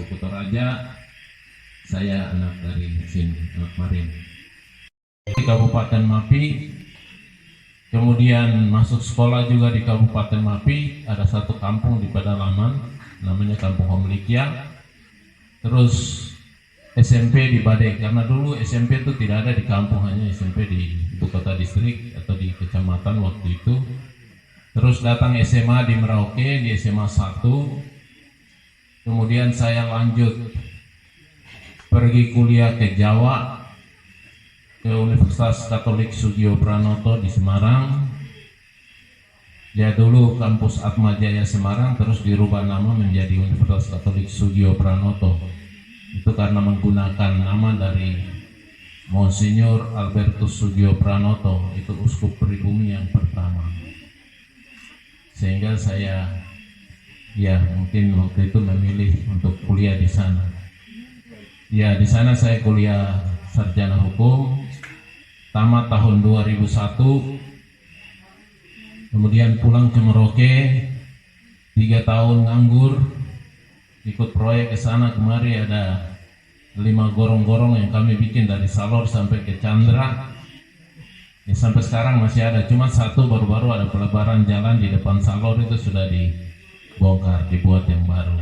suku Toraja. Saya anak dari sini, anak Marin. Di Kabupaten Mapi, kemudian masuk sekolah juga di Kabupaten Mapi. Ada satu kampung di Pedalaman, namanya Kampung Homlikia. Terus SMP di Badai, karena dulu SMP itu tidak ada di kampung, hanya SMP di ibu kota distrik atau di kecamatan waktu itu. Terus datang SMA di Merauke, di SMA 1. Kemudian saya lanjut pergi kuliah ke Jawa, ke Universitas Katolik Sugio Pranoto di Semarang. Ya dulu kampus Atma Jaya Semarang, terus dirubah nama menjadi Universitas Katolik Sugio Pranoto. Itu karena menggunakan nama dari Monsinyur Albertus Sugio Pranoto, itu uskup pribumi yang pertama. Sehingga saya mungkin waktu itu memilih untuk kuliah di sana. Ya, di sana saya kuliah sarjana hukum, tamat tahun 2001. Kemudian pulang ke Merauke, 3 tahun nganggur, ikut proyek ke sana kemari, ada 5 gorong-gorong yang kami bikin dari Salor sampai ke Chandra. Ya, sampai sekarang masih ada, cuma satu baru-baru ada pelebaran jalan di depan Salor, itu sudah dibongkar, dibuat yang baru.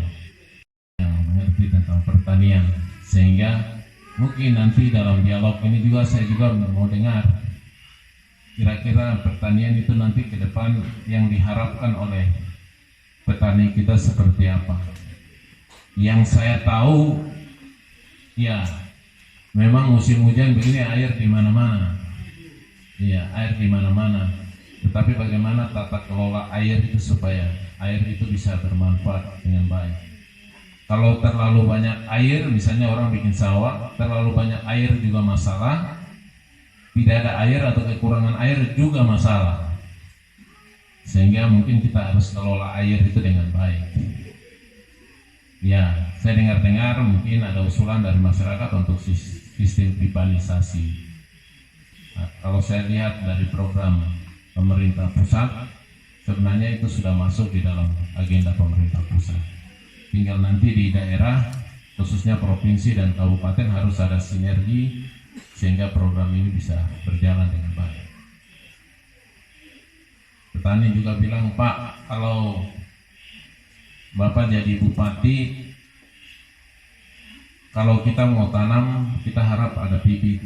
Yang mengerti tentang pertanian, sehingga mungkin nanti dalam dialog ini juga saya juga mau dengar kira-kira pertanian itu nanti ke depan yang diharapkan oleh petani kita seperti apa. Yang saya tahu, ya memang musim hujan begini air di mana-mana. Iya, air di mana-mana. Tetapi bagaimana tata kelola air itu supaya air itu bisa bermanfaat dengan baik. Kalau terlalu banyak air, misalnya orang bikin sawah, terlalu banyak air juga masalah. Tidak ada air atau kekurangan air juga masalah. Sehingga mungkin kita harus kelola air itu dengan baik. Ya, saya dengar-dengar mungkin ada usulan dari masyarakat untuk sistem pipanisasi. Nah, kalau saya lihat dari program pemerintah pusat, sebenarnya itu sudah masuk di dalam agenda pemerintah pusat. Tinggal nanti di daerah, khususnya provinsi dan kabupaten harus ada sinergi sehingga program ini bisa berjalan dengan baik. Petani juga bilang, Pak, kalau Bapak jadi bupati, kalau kita mau tanam, kita harap ada bibit.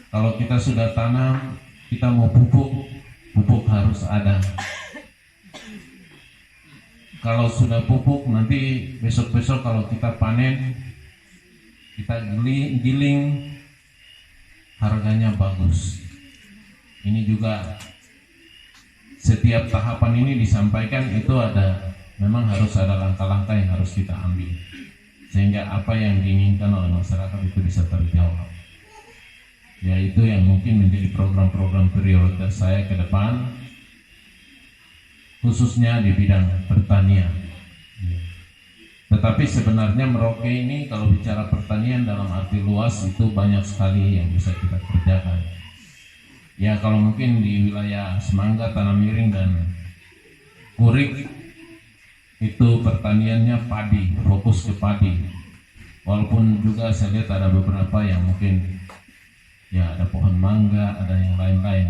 Kalau kita sudah tanam, kita mau pupuk, pupuk harus ada. Kalau sudah pupuk, nanti besok-besok kalau kita panen, kita giling, harganya bagus. Ini juga setiap tahapan ini disampaikan itu ada, memang harus ada langkah-langkah yang harus kita ambil. Sehingga apa yang diinginkan oleh masyarakat itu bisa terjawab. Yaitu yang mungkin menjadi program-program prioritas saya ke depan, khususnya di bidang pertanian. Tetapi sebenarnya Merauke ini kalau bicara pertanian dalam arti luas itu banyak sekali yang bisa kita kerjakan. Ya kalau mungkin di wilayah Semangga, Tanah Miring dan Kurik itu pertaniannya padi, fokus ke padi. Walaupun juga saya lihat ada beberapa yang mungkin ya ada pohon mangga, ada yang lain-lain.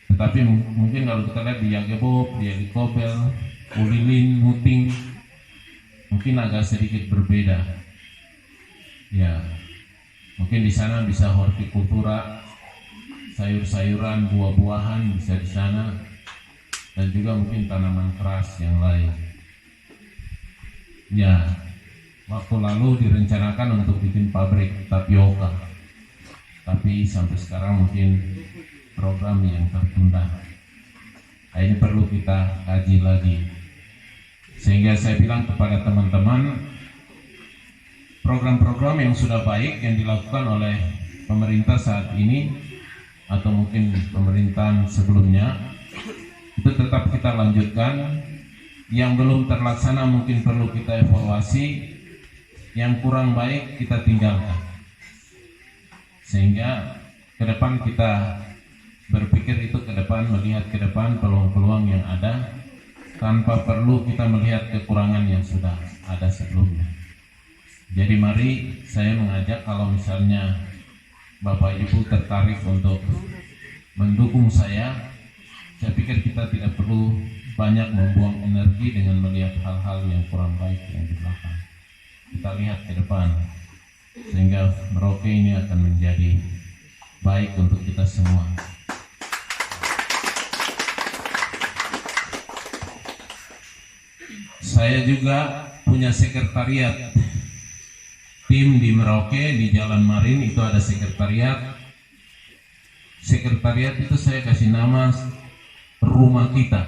Tetapi mungkin kalau kita lihat di Yagebob, di Elikobel, Ulilin, Muting, mungkin agak sedikit berbeda. Ya, mungkin di sana bisa hortikultura, sayur-sayuran, buah-buahan bisa di sana, dan juga mungkin tanaman keras yang lain. Ya, waktu lalu direncanakan untuk bikin pabrik tapioka, tapi sampai sekarang mungkin program yang tertunda. Nah, ini perlu kita kaji lagi. Sehingga saya bilang kepada teman-teman, program-program yang sudah baik yang dilakukan oleh pemerintah saat ini atau mungkin pemerintahan sebelumnya itu tetap kita lanjutkan. Yang belum terlaksana mungkin perlu kita evaluasi, yang kurang baik kita tinggalkan. Sehingga ke depan kita berpikir itu ke depan, melihat ke depan peluang-peluang yang ada, tanpa perlu kita melihat kekurangan yang sudah ada sebelumnya. Jadi mari saya mengajak, kalau misalnya Bapak Ibu tertarik untuk mendukung saya pikir kita tidak perlu banyak membuang energi dengan melihat hal-hal yang kurang baik yang di belakang. Kita lihat ke depan, sehingga Merauke ini akan menjadi baik untuk kita semua. Saya juga punya sekretariat tim di Merauke, di Jalan Marin itu ada sekretariat. Sekretariat itu saya kasih nama Rumah Kita.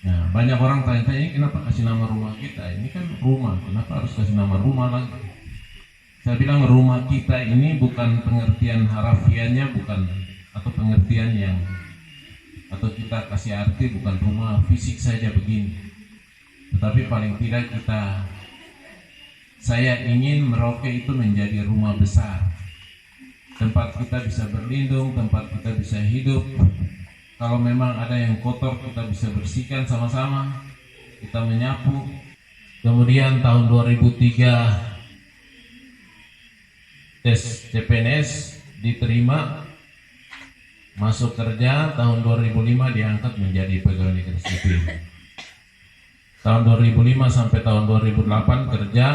Nah, banyak orang tanya-tanya, ini kenapa kasih nama Rumah Kita? Ini kan rumah, kenapa harus kasih nama rumah lagi? Saya bilang Rumah Kita ini bukan pengertian harafiahnya, bukan, atau pengertian yang, atau kita kasih arti bukan rumah fisik saja begini. Tetapi paling tidak saya ingin Merauke itu menjadi rumah besar, tempat kita bisa berlindung, tempat kita bisa hidup. Kalau memang ada yang kotor, kita bisa bersihkan sama-sama, kita menyapu. Kemudian tahun 2003 tes CPNS diterima, masuk kerja. Tahun 2005 diangkat menjadi pegawai negeri sipil. Tahun 2005 sampai tahun 2008 kerja,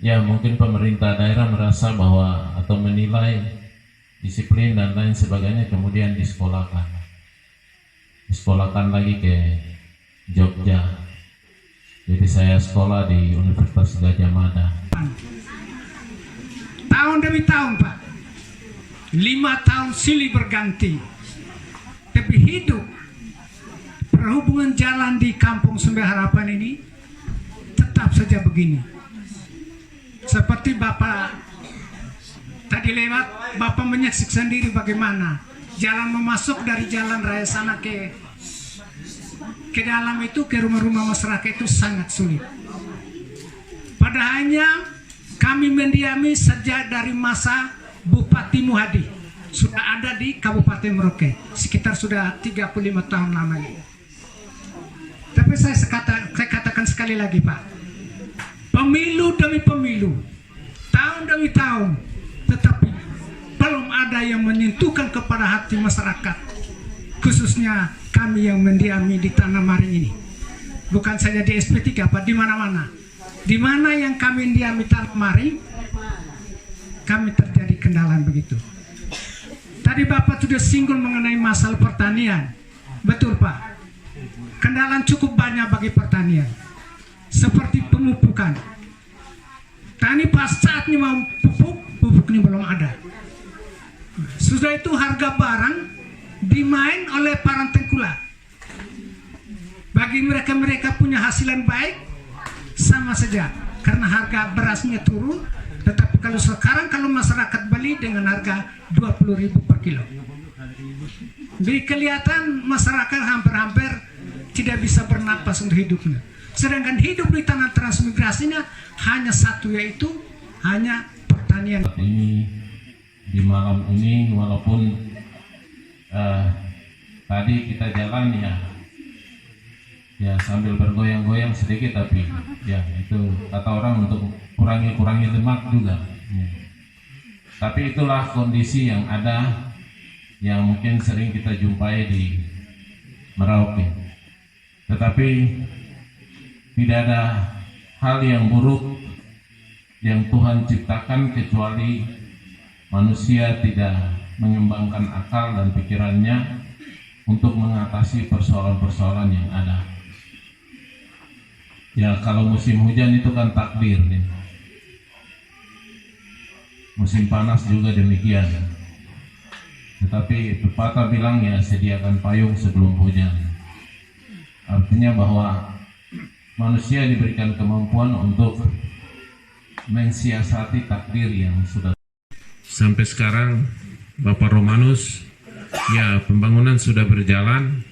ya mungkin pemerintah daerah merasa bahwa atau menilai disiplin dan lain sebagainya, kemudian disekolahkan lagi ke Jogja. Jadi saya sekolah di Universitas Gadjah Mada. Tahun demi tahun Pak, 5 tahun silih berganti, tapi hidup perhubungan jalan di Kampung Sumber Harapan ini tetap saja begini. Seperti Bapak tadi lewat, Bapak menyaksikan sendiri bagaimana jalan memasuk dari jalan raya sana ke dalam itu, ke rumah-rumah masyarakat itu sangat sulit. Padahalnya kami mendiami sejak dari masa Bupati Muhadi sudah ada di Kabupaten Merauke, sekitar sudah 35 tahun lamanya. Tapi saya katakan sekali lagi Pak, pemilu demi pemilu, tahun demi tahun, tetapi belum ada yang menyentuhkan kepada hati masyarakat, khususnya kami yang mendiami di Tanah Maring ini. Bukan saja di SP3 Pak, di mana-mana. Di mana yang kami mendiami Tanah Maring, kami terjadi kendala begitu. Tadi Bapak sudah singgung mengenai masalah pertanian. Betul Pak. Kendala cukup banyak bagi pertanian, seperti pemupukan. Tani pas saatnya mau pupuknya belum ada. Sudah itu harga barang dimain oleh para tengkulak. Bagi mereka punya hasilan baik, sama saja, karena harga berasnya turun. Tetapi kalau sekarang kalau masyarakat beli dengan harga 20.000 per kilo, jadi kelihatan masyarakat hampir-hampir tidak bisa bernapas untuk hidupnya. Sedangkan hidup di tanah transmigrasinya hanya satu, yaitu hanya pertanian. Ini di malam ini walaupun tadi kita jalan ya sambil bergoyang-goyang sedikit, tapi ya itu kata orang untuk kurangi lemak juga. Tapi itulah kondisi yang ada, yang mungkin sering kita jumpai di Merauke. Tetapi tidak ada hal yang buruk yang Tuhan ciptakan kecuali manusia tidak mengembangkan akal dan pikirannya untuk mengatasi persoalan-persoalan yang ada. Ya kalau musim hujan itu kan takdir nih. Musim panas juga demikian. Tetapi pepatah bilang ya sediakan payung sebelum hujan. Artinya bahwa manusia diberikan kemampuan untuk mensiasati takdir yang sudah. Sampai sekarang Bapak Romanus, ya pembangunan sudah berjalan.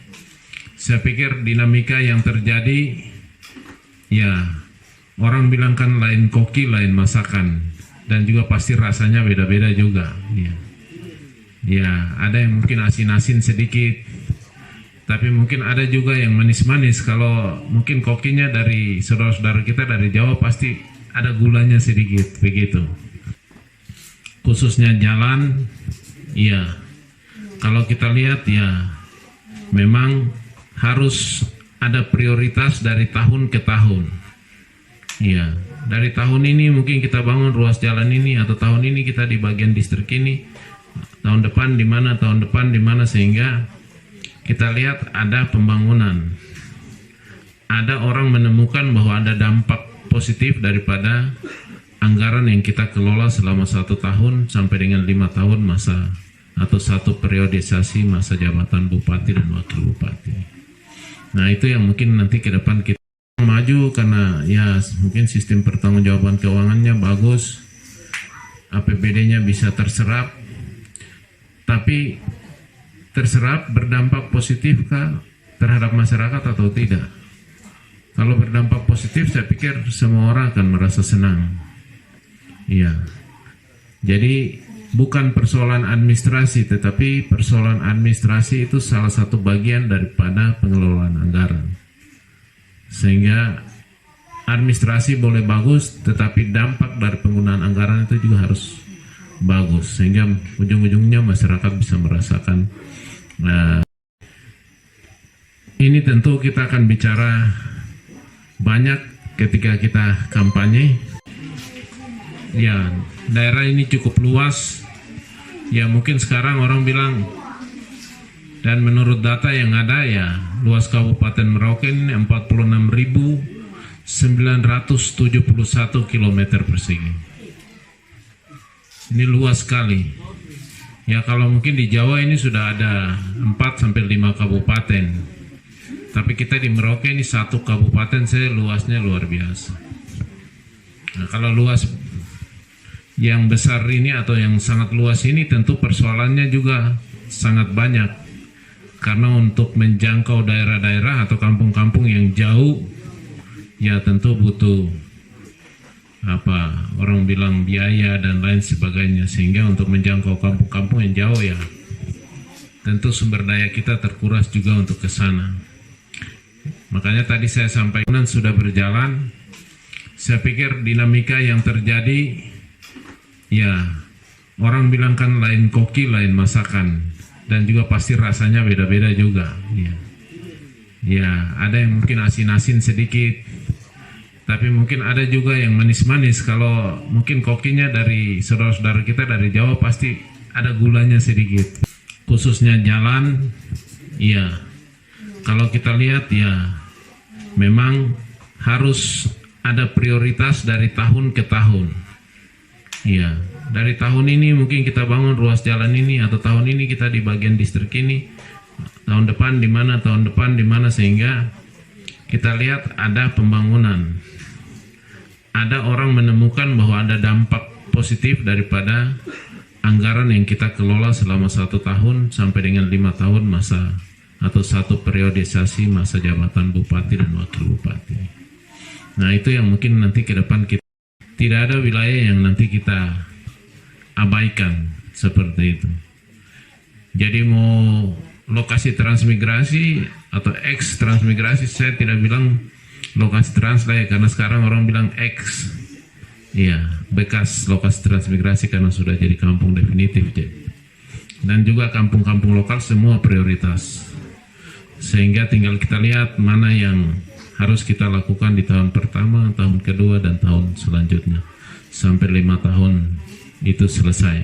Saya pikir dinamika yang terjadi, ya orang bilang kan lain koki lain masakan, dan juga pasti rasanya beda-beda juga. Ya ada yang mungkin asin-asin sedikit, Tapi mungkin ada juga yang manis-manis. Kalau mungkin kokinya dari saudara-saudara kita dari Jawa pasti ada gulanya sedikit begitu. Khususnya jalan, ya. Kalau kita lihat ya, memang harus ada prioritas dari tahun ke tahun. Ya, dari tahun ini mungkin kita bangun ruas jalan ini, atau tahun ini kita di bagian distrik ini, tahun depan di mana, sehingga kita lihat ada pembangunan. Ada orang menemukan bahwa ada dampak positif daripada anggaran yang kita kelola selama 1 tahun sampai dengan 5 tahun masa atau 1 periodisasi masa jabatan bupati dan wakil bupati. Nah, itu yang mungkin nanti ke depan kita maju, karena ya mungkin sistem pertanggungjawaban keuangannya bagus, APBD-nya bisa terserap, tapi terserap berdampak positifkah terhadap masyarakat atau tidak? Kalau berdampak positif, saya pikir semua orang akan merasa senang. Iya. Jadi bukan persoalan administrasi, tetapi persoalan administrasi itu salah satu bagian daripada pengelolaan anggaran. Sehingga administrasi boleh bagus, tetapi dampak dari penggunaan anggaran itu juga harus bagus, sehingga ujung-ujungnya masyarakat bisa merasakan. Ini tentu kita akan bicara banyak ketika kita kampanye. Ya, daerah ini cukup luas. Ya, mungkin sekarang orang bilang, dan menurut data yang ada ya, luas Kabupaten Merauke ini 46.971 km persegi. Ini luas sekali. Ya, kalau mungkin di Jawa ini sudah ada 4-5 kabupaten. Tapi kita di Merauke ini 1 kabupaten saja luasnya luar biasa. Nah, kalau luas yang besar ini atau yang sangat luas ini tentu persoalannya juga sangat banyak. Karena untuk menjangkau daerah-daerah atau kampung-kampung yang jauh, ya tentu butuh orang bilang biaya dan lain sebagainya, sehingga untuk menjangkau kampung-kampung yang jauh ya tentu sumber daya kita terkuras juga untuk ke sana. Makanya tadi saya sampaikan sudah berjalan. Saya pikir dinamika yang terjadi, ya orang bilang kan lain koki lain masakan, dan juga pasti rasanya beda-beda juga. Ya ada yang mungkin asin-asin sedikit, tapi mungkin ada juga yang manis-manis. Kalau mungkin kokinya dari saudara-saudara kita dari Jawa pasti ada gulanya sedikit. Khususnya jalan, ya. Kalau kita lihat ya, memang harus ada prioritas dari tahun ke tahun. Ya, dari tahun ini mungkin kita bangun ruas jalan ini, atau tahun ini kita di bagian distrik ini, tahun depan di mana, sehingga kita lihat ada pembangunan. Ada orang menemukan bahwa ada dampak positif daripada anggaran yang kita kelola selama 1 tahun sampai dengan 5 tahun masa atau 1 periodisasi masa jabatan bupati dan wakil bupati. Nah, itu yang mungkin nanti ke depan kita tidak ada wilayah yang nanti kita abaikan seperti itu. Jadi mau lokasi transmigrasi atau ex transmigrasi, saya tidak bilang lokasi trans lah ya, karena sekarang orang bilang ex, iya, bekas lokasi transmigrasi karena sudah jadi kampung definitif. Dan juga kampung-kampung lokal semua prioritas, sehingga tinggal kita lihat mana yang harus kita lakukan di tahun pertama, tahun kedua, dan tahun selanjutnya sampai 5 tahun itu selesai.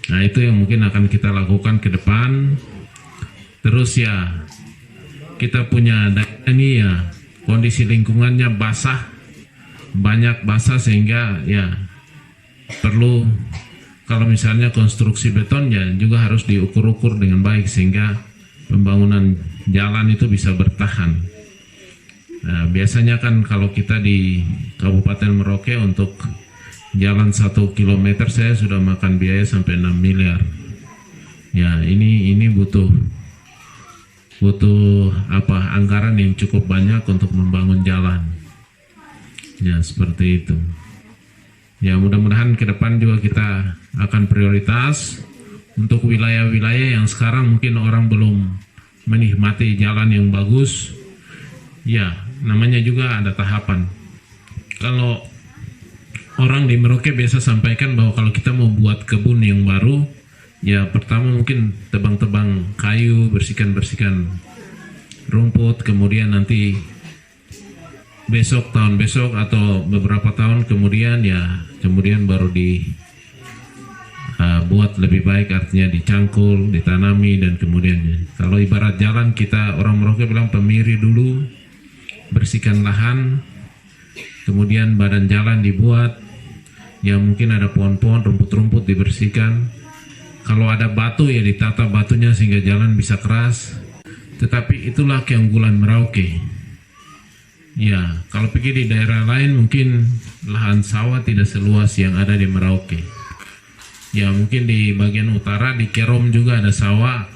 Nah, itu yang mungkin akan kita lakukan ke depan. Terus ya, kita punya daerah ini ya kondisi lingkungannya basah, banyak basah, sehingga ya perlu, kalau misalnya konstruksi beton ya juga harus diukur-ukur dengan baik sehingga pembangunan jalan itu bisa bertahan. Nah, biasanya kan kalau kita di Kabupaten Merauke untuk jalan 1 kilometer saya sudah makan biaya sampai 6 miliar. Ya, ini butuh anggaran yang cukup banyak untuk membangun jalan. Ya, seperti itu. Ya, mudah-mudahan ke depan juga kita akan prioritas untuk wilayah-wilayah yang sekarang mungkin orang belum menikmati jalan yang bagus. Ya, namanya juga ada tahapan. Kalau orang di Merauke biasa sampaikan bahwa kalau kita mau buat kebun yang baru, ya pertama mungkin tebang-tebang kayu, bersihkan-bersihkan rumput, kemudian nanti besok, tahun besok atau beberapa tahun kemudian kemudian baru buat lebih baik, artinya dicangkul, ditanami, dan kemudian kalau ibarat jalan, kita orang Merauke bilang pemiri dulu, bersihkan lahan, kemudian badan jalan dibuat, ya mungkin ada pohon-pohon, rumput-rumput dibersihkan, kalau ada batu ya ditata batunya sehingga jalan bisa keras. Tetapi itulah keunggulan Merauke. Ya, kalau pergi di daerah lain mungkin lahan sawah tidak seluas yang ada di Merauke. Ya, mungkin di bagian utara di Kerom juga ada sawah.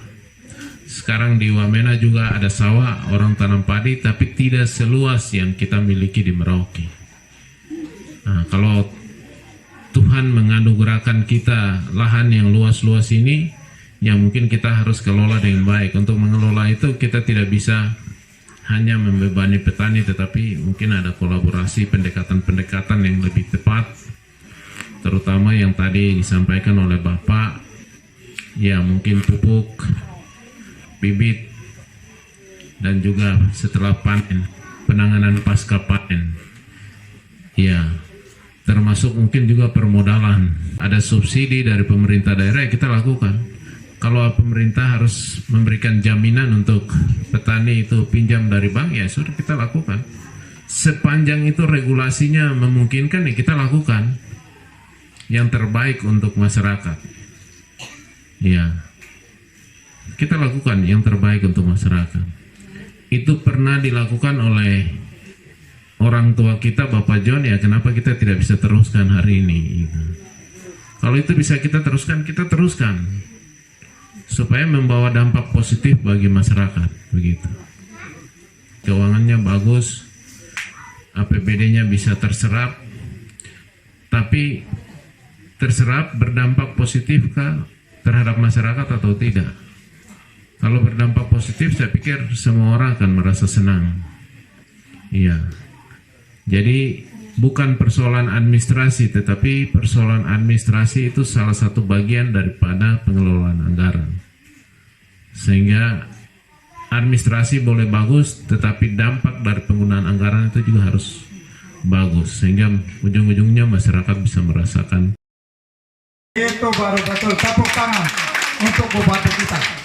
Sekarang di Wamena juga ada sawah, orang tanam padi, tapi tidak seluas yang kita miliki di Merauke. Nah, kalau Tuhan menganugerahkan kita lahan yang luas-luas ini, ya mungkin kita harus kelola dengan baik. Untuk mengelola itu kita tidak bisa hanya membebani petani, tetapi mungkin ada kolaborasi, pendekatan-pendekatan yang lebih tepat, terutama yang tadi disampaikan oleh Bapak, ya mungkin pupuk, bibit, dan juga setelah panen, penanganan pasca panen, ya termasuk mungkin juga permodalan. Ada subsidi dari pemerintah daerah yang kita lakukan. Kalau pemerintah harus memberikan jaminan untuk petani itu pinjam dari bank, ya sudah kita lakukan. Sepanjang itu regulasinya memungkinkan, ya kita lakukan yang terbaik untuk masyarakat. Ya, kita lakukan yang terbaik untuk masyarakat. Itu pernah dilakukan oleh orang tua kita, Bapak John, ya kenapa kita tidak bisa teruskan hari ini? Gitu. Kalau itu bisa kita teruskan. Supaya membawa dampak positif bagi masyarakat, begitu. Keuangannya bagus, APBD-nya bisa terserap, tapi terserap berdampak positifkah terhadap masyarakat atau tidak? Kalau berdampak positif, saya pikir semua orang akan merasa senang. Iya. Jadi bukan persoalan administrasi, tetapi persoalan administrasi itu salah satu bagian daripada pengelolaan anggaran. Sehingga administrasi boleh bagus, tetapi dampak dari penggunaan anggaran itu juga harus bagus, sehingga ujung-ujungnya masyarakat bisa merasakan. Itu baru betul, tepuk tangan untuk bupati kita.